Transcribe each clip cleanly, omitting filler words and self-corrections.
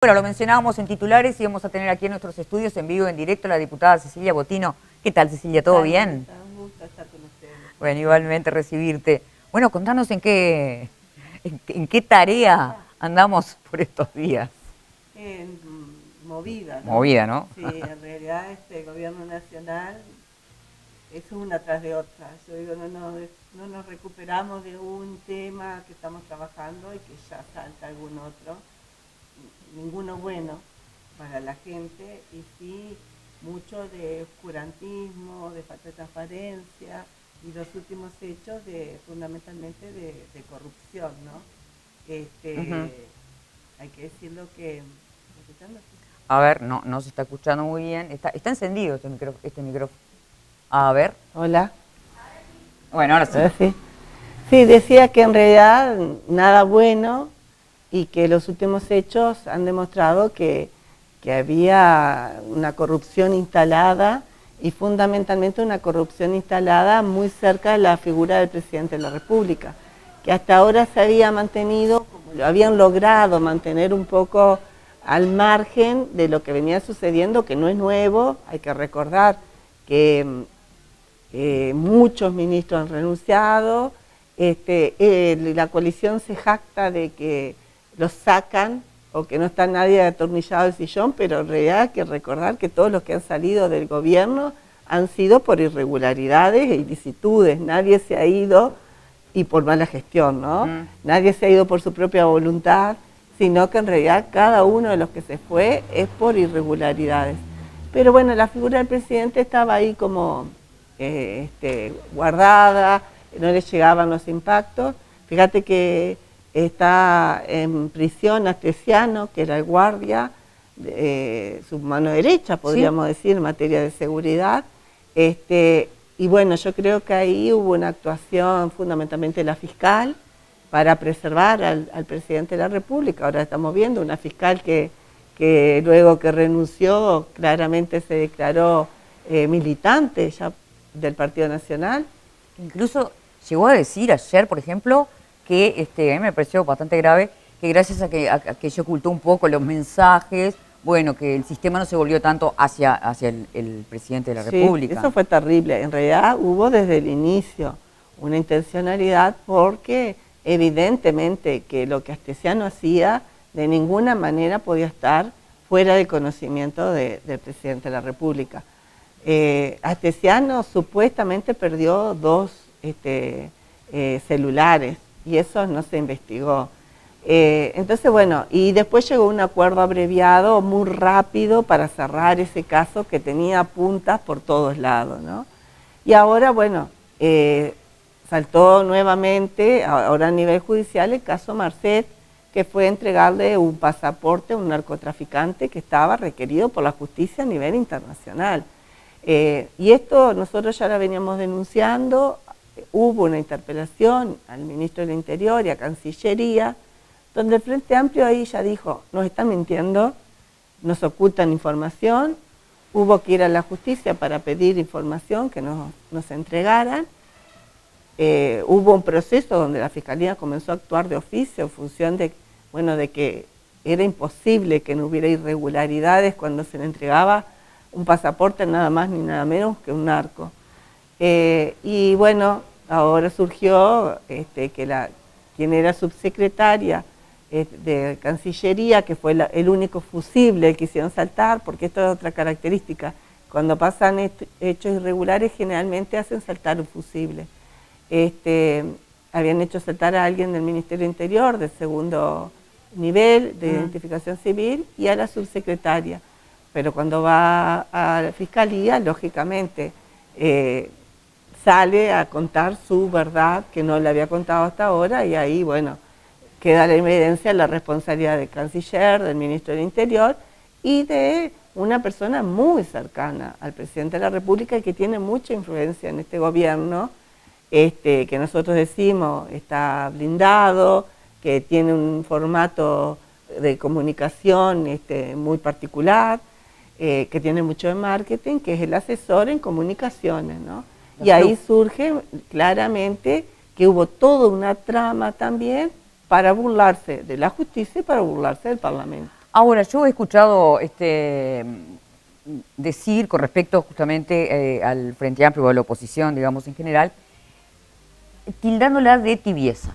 Bueno, lo mencionábamos en titulares y vamos a tener aquí en nuestros estudios en vivo, en directo, a la diputada Cecilia Botino. ¿Qué tal, Cecilia? ¿Todo bien? Un gusto estar con ustedes. Bueno, igualmente recibirte. Bueno, contanos en qué tarea andamos por estos días. Movida, ¿no? Movida, ¿no? Sí, en realidad el gobierno nacional es una tras de otra. Yo digo, no nos recuperamos de un tema que estamos trabajando y que ya salta algún otro. Ninguno bueno para la gente y sí mucho de oscurantismo, de falta de transparencia y los últimos hechos fundamentalmente de corrupción, ¿no? Hay que decirlo que... A ver, no se está escuchando muy bien. Está encendido este micrófono. A ver. Hola. Bueno, ahora sí. Sí. Sí, decía que en realidad nada bueno y que los últimos hechos han demostrado que había una corrupción instalada y fundamentalmente una corrupción instalada muy cerca de la figura del presidente de la República, que hasta ahora se había mantenido, como lo habían logrado mantener un poco al margen de lo que venía sucediendo, que no es nuevo. Hay que recordar que muchos ministros han renunciado, la coalición se jacta de que los sacan o que no está nadie atornillado al sillón, pero en realidad hay que recordar que todos los que han salido del gobierno han sido por irregularidades e ilicitudes, nadie se ha ido y por mala gestión, ¿no? Nadie se ha ido por su propia voluntad, sino que en realidad cada uno de los que se fue es por irregularidades. Pero bueno, la figura del presidente estaba ahí como guardada, no le llegaban los impactos. Fíjate que está en prisión Astesiano, que era el guardia, su mano derecha, podríamos decir, en materia de seguridad. Y bueno, yo creo que ahí hubo una actuación fundamentalmente de la fiscal para preservar al presidente de la República. Ahora estamos viendo una fiscal que luego que renunció claramente se declaró militante ya del Partido Nacional. Incluso llegó a decir ayer, por ejemplo, que a mí me pareció bastante grave, que gracias a que ella ocultó un poco los mensajes, bueno, que el sistema no se volvió tanto hacia el presidente de la República. Eso fue terrible. En realidad hubo desde el inicio una intencionalidad porque evidentemente que lo que Astesiano hacía de ninguna manera podía estar fuera del conocimiento del presidente de la República. Astesiano supuestamente perdió 2 celulares y eso no se investigó. Entonces, bueno, y después llegó un acuerdo abreviado muy rápido para cerrar ese caso que tenía puntas por todos lados, ¿no? Y ahora, bueno, saltó nuevamente, ahora a nivel judicial, el caso Marcet, que fue entregarle un pasaporte a un narcotraficante que estaba requerido por la justicia a nivel internacional. Y esto nosotros ya lo veníamos denunciando. Hubo una interpelación al ministro del Interior y a Cancillería, donde el Frente Amplio ahí ya dijo, nos están mintiendo, nos ocultan información, hubo que ir a la justicia para pedir información que nos entregaran. Hubo un proceso donde la Fiscalía comenzó a actuar de oficio en función de que era imposible que no hubiera irregularidades cuando se le entregaba un pasaporte nada más ni nada menos que un narco. Y bueno, ahora surgió quien era subsecretaria de Cancillería, que fue el único fusible que hicieron saltar, porque esto es otra característica. Cuando pasan hechos irregulares, generalmente hacen saltar un fusible. Habían hecho saltar a alguien del Ministerio del Interior, de segundo nivel de identificación civil, y a la subsecretaria. Pero cuando va a la Fiscalía, lógicamente, sale a contar su verdad, que no le había contado hasta ahora, y ahí, bueno, queda la evidencia la responsabilidad del canciller, del ministro del Interior y de una persona muy cercana al presidente de la República y que tiene mucha influencia en este gobierno, que nosotros decimos está blindado, que tiene un formato de comunicación muy particular, que tiene mucho de marketing, que es el asesor en comunicaciones, ¿no? Y ahí surge claramente que hubo toda una trama también para burlarse de la justicia y para burlarse del Parlamento. Ahora, yo he escuchado decir con respecto justamente al Frente Amplio o a la oposición, digamos, en general, tildándola de tibieza,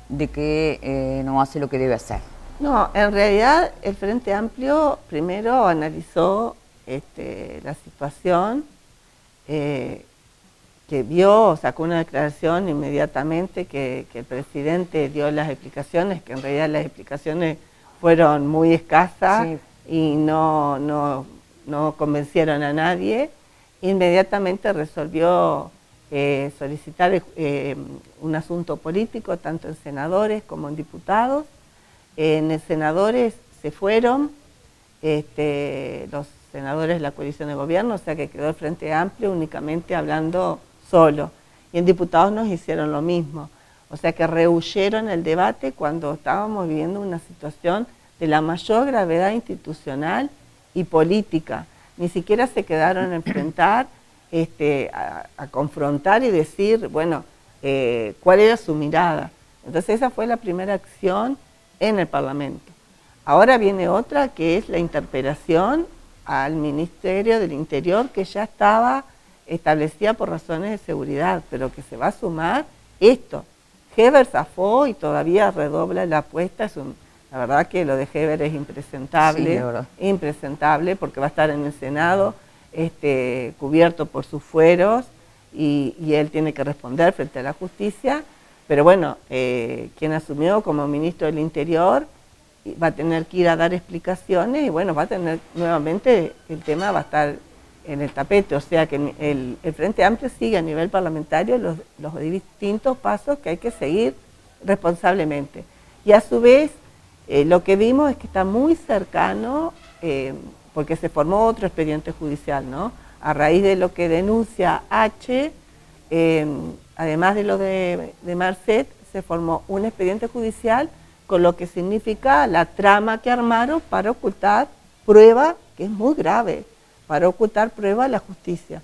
de que no hace lo que debe hacer. No, en realidad el Frente Amplio primero analizó la situación, que vio, sacó una declaración inmediatamente que el presidente dio las explicaciones, que en realidad las explicaciones fueron muy escasas, sí, y no convencieron a nadie. Inmediatamente resolvió solicitar un asunto político, tanto en senadores como en diputados. En senadores se fueron los senadores de la coalición de gobierno, o sea que quedó el Frente Amplio únicamente hablando solo. Y en diputados nos hicieron lo mismo. O sea que rehuyeron el debate cuando estábamos viviendo una situación de la mayor gravedad institucional y política. Ni siquiera se quedaron a enfrentar, a confrontar y decir, bueno, cuál era su mirada. Entonces esa fue la primera acción en el Parlamento. Ahora viene otra, que es la interpelación al Ministerio del Interior, que ya estaba establecida por razones de seguridad, pero que se va a sumar esto. Heber zafó y todavía redobla la apuesta. La verdad que lo de Heber es impresentable, sí, impresentable, porque va a estar en el Senado cubierto por sus fueros y él tiene que responder frente a la justicia. Pero bueno, quien asumió como ministro del Interior va a tener que ir a dar explicaciones y bueno, va a tener nuevamente, el tema va a estar en el tapete, o sea que el Frente Amplio sigue a nivel parlamentario los distintos pasos que hay que seguir responsablemente. Y a su vez, lo que vimos es que está muy cercano, porque se formó otro expediente judicial, ¿no? A raíz de lo que denuncia H, además de lo de Marcet, se formó un expediente judicial con lo que significa la trama que armaron para ocultar prueba, que es muy grave, para ocultar prueba a la justicia.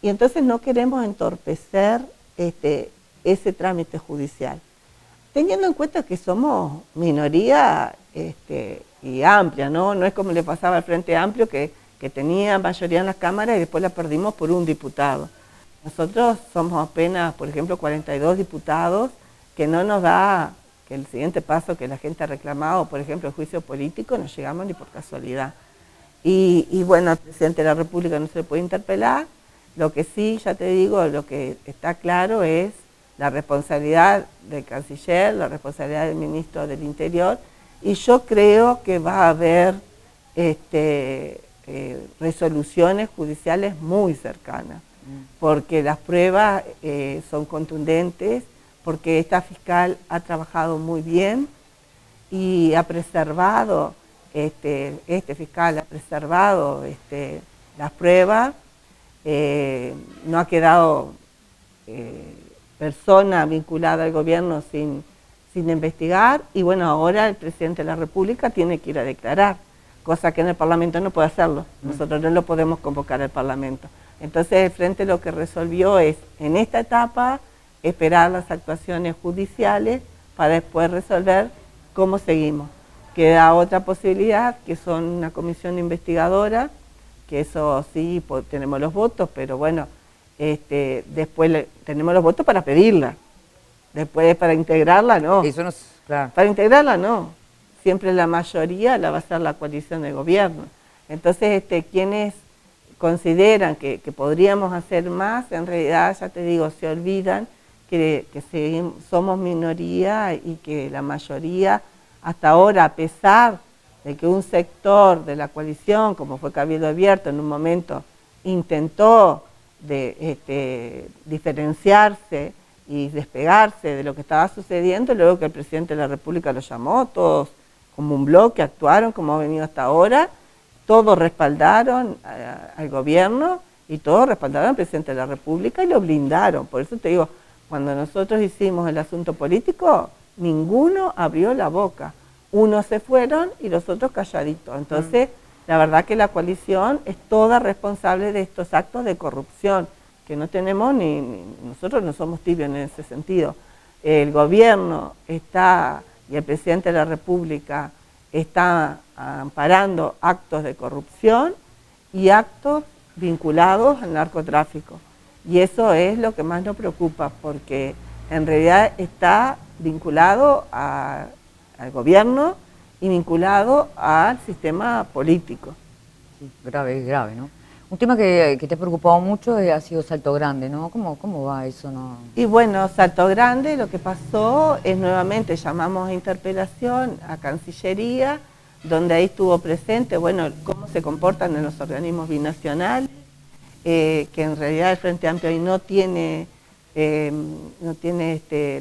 Y entonces no queremos entorpecer ese trámite judicial. Teniendo en cuenta que somos minoría y amplia, ¿no? No es como le pasaba al Frente Amplio, que tenía mayoría en las cámaras y después la perdimos por un diputado. Nosotros somos apenas, por ejemplo, 42 diputados, que no nos da que el siguiente paso que la gente ha reclamado, por ejemplo, el juicio político, no llegamos ni por casualidad. Y bueno, al presidente de la República no se le puede interpelar. Lo que sí, ya te digo, lo que está claro es la responsabilidad del canciller, la responsabilidad del ministro del Interior, y yo creo que va a haber resoluciones judiciales muy cercanas, porque las pruebas son contundentes, porque esta fiscal ha trabajado muy bien y ha preservado, este fiscal ha preservado las pruebas, no ha quedado persona vinculada al gobierno sin investigar, y bueno, ahora el presidente de la República tiene que ir a declarar, cosa que en el Parlamento no puede hacerlo, nosotros no lo podemos convocar al Parlamento. Entonces el Frente lo que resolvió es, en esta etapa, esperar las actuaciones judiciales para después resolver cómo seguimos. Queda otra posibilidad, que son una comisión investigadora, que eso sí, tenemos los votos, pero bueno, después tenemos los votos para pedirla. Después para integrarla, no. Eso no es, claro. Para integrarla, no. Siempre la mayoría la va a hacer la coalición de gobierno. Entonces, quienes consideran que podríamos hacer más, en realidad, ya te digo, se olvidan que somos minoría y que la mayoría, hasta ahora, a pesar de que un sector de la coalición, como fue Cabildo Abierto, en un momento intentó diferenciarse y despegarse de lo que estaba sucediendo, luego que el presidente de la República lo llamó, todos como un bloque actuaron como ha venido hasta ahora, todos respaldaron al gobierno y todos respaldaron al presidente de la República y lo blindaron. Por eso te digo, cuando nosotros hicimos el asunto político, ninguno abrió la boca. Unos se fueron y los otros calladitos. Entonces, la verdad que la coalición es toda responsable de estos actos de corrupción, que no tenemos nosotros no somos tibios en ese sentido. El gobierno está, y el presidente de la República, está amparando actos de corrupción y actos vinculados al narcotráfico. Y eso es lo que más nos preocupa, porque en realidad está vinculado al gobierno y vinculado al sistema político. Sí, grave, ¿no? Un tema que te ha preocupado mucho ha sido Salto Grande, ¿no? ¿Cómo va eso, no? Y bueno, Salto Grande, lo que pasó es nuevamente llamamos a interpelación a Cancillería, donde ahí estuvo presente, bueno, cómo se comportan en los organismos binacionales, que en realidad el Frente Amplio ahí no tiene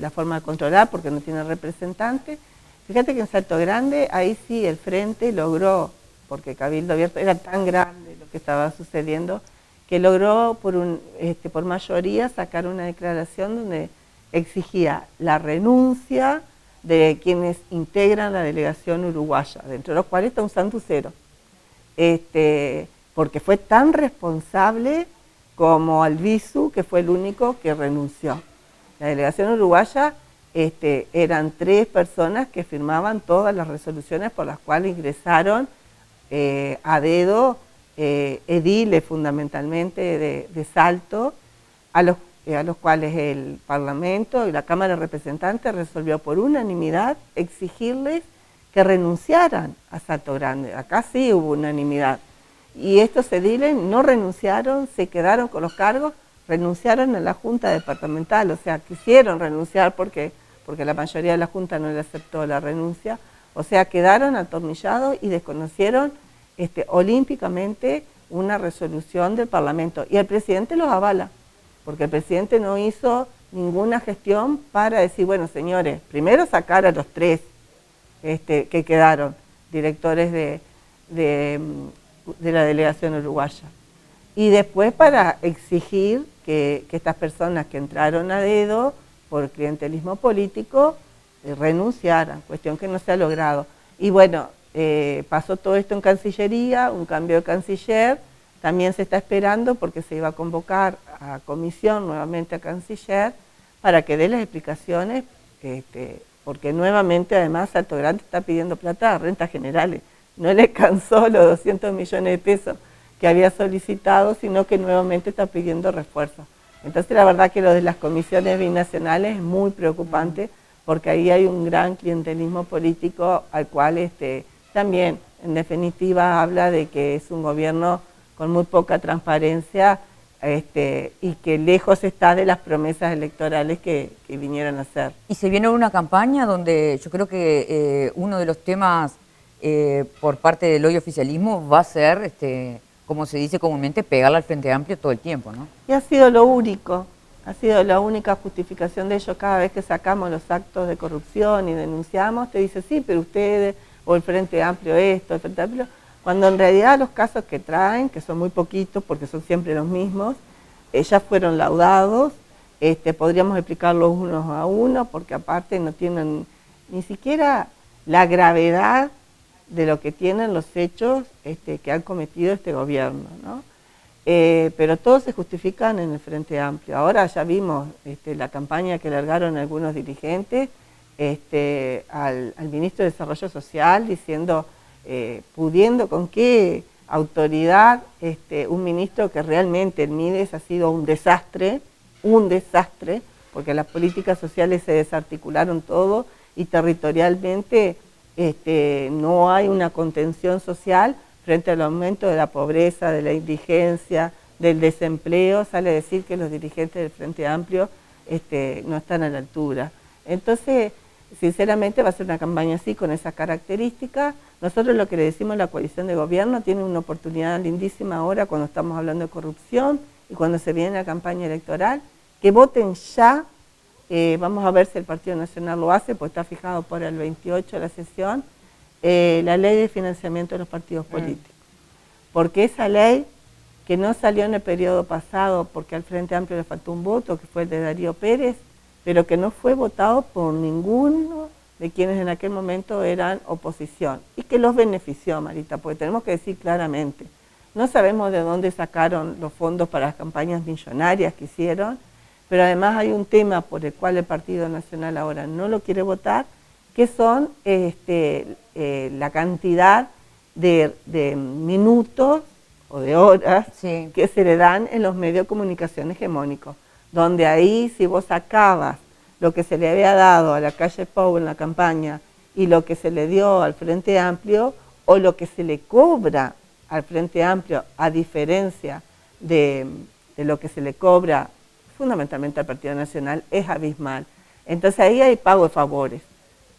la forma de controlar porque no tiene representantes. Fíjate que en Salto Grande, ahí sí el Frente logró, porque Cabildo Abierto era tan grande lo que estaba sucediendo, que logró por mayoría sacar una declaración donde exigía la renuncia de quienes integran la delegación uruguaya, dentro de los cuales está un santucero, porque fue tan responsable como Albizu, que fue el único que renunció. La delegación uruguaya eran 3 personas que firmaban todas las resoluciones por las cuales ingresaron a dedo ediles fundamentalmente de Salto, a los cuales el Parlamento y la Cámara de Representantes resolvió por unanimidad exigirles que renunciaran a Salto Grande. Acá sí hubo unanimidad. Y estos ediles no renunciaron, se quedaron con los cargos, renunciaron a la Junta Departamental, o sea, quisieron renunciar porque la mayoría de la Junta no le aceptó la renuncia, o sea, quedaron atornillados y desconocieron olímpicamente una resolución del Parlamento. Y el presidente los avala, porque el presidente no hizo ninguna gestión para decir, bueno, señores, primero sacar a los 3 que quedaron, directores de la delegación uruguaya. Y después para exigir que estas personas que entraron a dedo por clientelismo político renunciaran, cuestión que no se ha logrado. Y bueno, pasó todo esto en Cancillería, un cambio de canciller, también se está esperando porque se iba a convocar a comisión nuevamente a canciller para que dé las explicaciones, porque nuevamente además Salto Grande está pidiendo plata a rentas generales, no le alcanzó los 200 millones de pesos que había solicitado, sino que nuevamente está pidiendo refuerzos. Entonces la verdad que lo de las comisiones binacionales es muy preocupante, porque ahí hay un gran clientelismo político al cual también en definitiva habla de que es un gobierno con muy poca transparencia y que lejos está de las promesas electorales que vinieron a hacer. Y se viene una campaña donde yo creo que uno de los temas por parte del hoy oficialismo va a ser, como se dice comúnmente, pegarle al Frente Amplio todo el tiempo, ¿no? Y ha sido lo único, ha sido la única justificación de ellos cada vez que sacamos los actos de corrupción y denunciamos, te dice, sí, pero ustedes, o el Frente Amplio esto, el Frente Amplio, cuando en realidad los casos que traen, que son muy poquitos porque son siempre los mismos, ya fueron laudados, podríamos explicarlos unos a uno, porque aparte no tienen ni siquiera la gravedad de lo que tienen los hechos que han cometido este gobierno, ¿no? Pero todos se justifican en el Frente Amplio. Ahora ya vimos la campaña que largaron algunos dirigentes al ministro de Desarrollo Social diciendo, pudiendo con qué autoridad un ministro que realmente el Mides ha sido un desastre, porque las políticas sociales se desarticularon todo y territorialmente no hay una contención social frente al aumento de la pobreza, de la indigencia, del desempleo. Sale a decir que los dirigentes del Frente Amplio no están a la altura. Entonces, sinceramente va a ser una campaña así, con esas características. Nosotros lo que le decimos a la coalición de gobierno, tiene una oportunidad lindísima ahora cuando estamos hablando de corrupción y cuando se viene la campaña electoral, que voten ya. Vamos a ver si el Partido Nacional lo hace, pues está fijado para el 28 de la sesión, la ley de financiamiento de los partidos políticos. Porque esa ley, que no salió en el periodo pasado porque al Frente Amplio le faltó un voto, que fue el de Darío Pérez, pero que no fue votado por ninguno de quienes en aquel momento eran oposición, y que los benefició, Marita, porque tenemos que decir claramente, no sabemos de dónde sacaron los fondos para las campañas millonarias que hicieron, pero además hay un tema por el cual el Partido Nacional ahora no lo quiere votar, que son la cantidad de minutos o de horas Sí. que se le dan en los medios de comunicación hegemónicos, donde ahí si vos sacabas lo que se le había dado a la calle Pou en la campaña y lo que se le dio al Frente Amplio, o lo que se le cobra al Frente Amplio, a diferencia de lo que se le cobra fundamentalmente al Partido Nacional, es abismal. Entonces ahí hay pago de favores.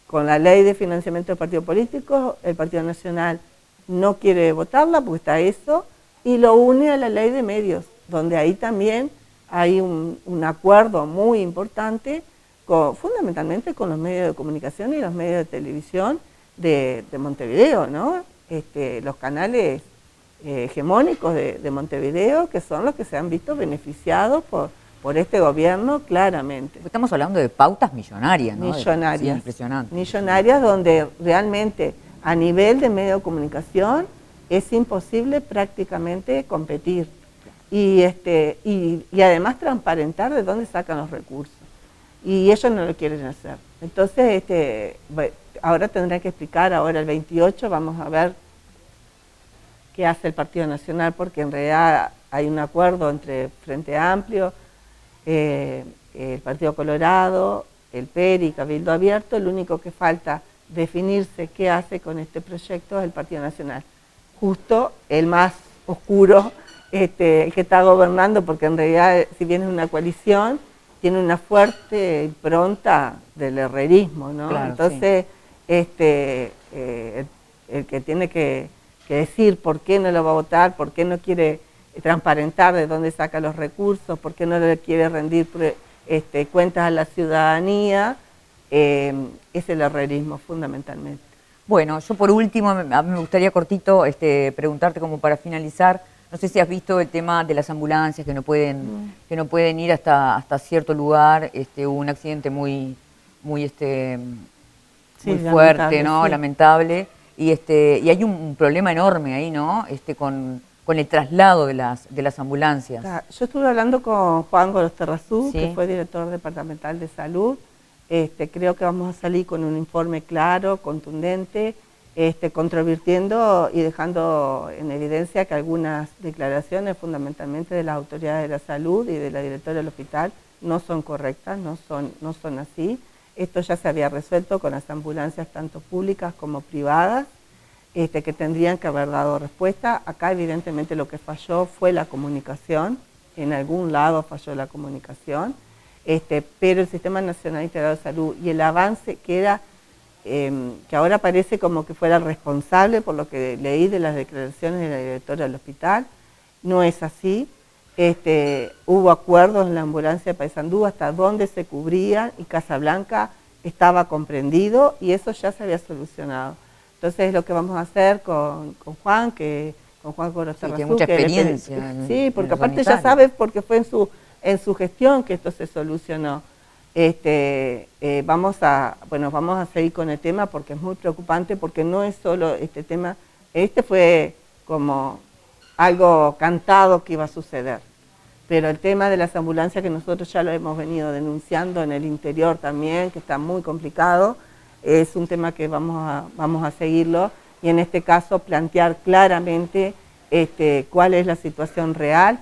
Con la ley de financiamiento del partido político, el Partido Nacional no quiere votarla porque está eso, y lo une a la ley de medios, donde ahí también hay un acuerdo muy importante, fundamentalmente con los medios de comunicación y los medios de televisión de Montevideo, ¿no? Los canales hegemónicos de Montevideo, que son los que se han visto beneficiados por este gobierno claramente. Estamos hablando de pautas millonarias, ¿no? Millonarias. Sí, impresionante. Millonarias, donde realmente a nivel de medio de comunicación es imposible prácticamente competir. Y además transparentar de dónde sacan los recursos. Y ellos no lo quieren hacer. Entonces, ahora tendrán que explicar, ahora el 28 vamos a ver qué hace el Partido Nacional, porque en realidad hay un acuerdo entre Frente Amplio, el Partido Colorado, el PERI y Cabildo Abierto. Lo único que falta definirse qué hace con este proyecto es el Partido Nacional. Justo el más oscuro, el que está gobernando, porque en realidad, si bien es una coalición, tiene una fuerte impronta del herrerismo, ¿no? Claro, entonces, sí. El que tiene que decir por qué no lo va a votar, por qué no quiere transparentar de dónde saca los recursos, por qué no le quiere rendir cuentas a la ciudadanía, es el herrerismo fundamentalmente. Bueno, yo por último, a mí me gustaría cortito preguntarte como para finalizar, no sé si has visto el tema de las ambulancias que no pueden ir hasta cierto lugar. Hubo un accidente muy fuerte, ¿no? Sí. Lamentable. Y hay un problema enorme ahí, ¿no? Con el traslado de las ambulancias. Yo estuve hablando con Juan Gorosterrazú, Sí. que fue director departamental de salud. Creo que vamos a salir con un informe claro, contundente, controvirtiendo y dejando en evidencia que algunas declaraciones, fundamentalmente de las autoridades de la salud y de la directora del hospital, no son correctas, no son así. Esto ya se había resuelto con las ambulancias tanto públicas como privadas, que tendrían que haber dado respuesta. Acá evidentemente lo que falló fue la comunicación, en algún lado falló la comunicación, pero el Sistema Nacional Integrado de Salud y el avance que era, que ahora parece como que fuera responsable por lo que leí de las declaraciones de la directora del hospital, no es así. Hubo acuerdos en la ambulancia de Paysandú hasta donde se cubría y Casablanca estaba comprendido y eso ya se había solucionado. Entonces es lo que vamos a hacer con Juan Gorosterrazú. Sí, tiene mucha experiencia. Sí, porque aparte ya sabes, porque fue en su gestión que esto se solucionó. Vamos a seguir con el tema porque es muy preocupante, porque no es solo este tema, fue como algo cantado que iba a suceder. Pero el tema de las ambulancias, que nosotros ya lo hemos venido denunciando en el interior también, que está muy complicado, es un tema que vamos a seguirlo y en este caso plantear claramente cuál es la situación real.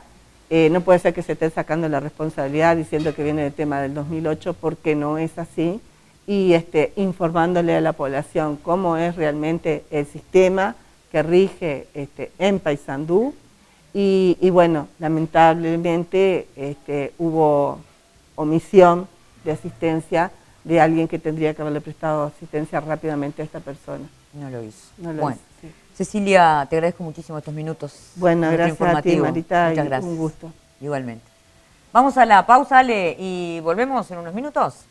No puede ser que se esté sacando la responsabilidad diciendo que viene del tema del 2008, porque no es así, y informándole a la población cómo es realmente el sistema que rige en Paysandú. Y bueno, lamentablemente hubo omisión de asistencia de alguien que tendría que haberle prestado asistencia rápidamente a esta persona. No lo hizo. No lo bueno, hizo, sí. Cecilia, te agradezco muchísimo estos minutos. Bueno, gracias a ti, Marita, Muchas y gracias. un gusto. Igualmente. Vamos a la pausa, Ale, y volvemos en unos minutos.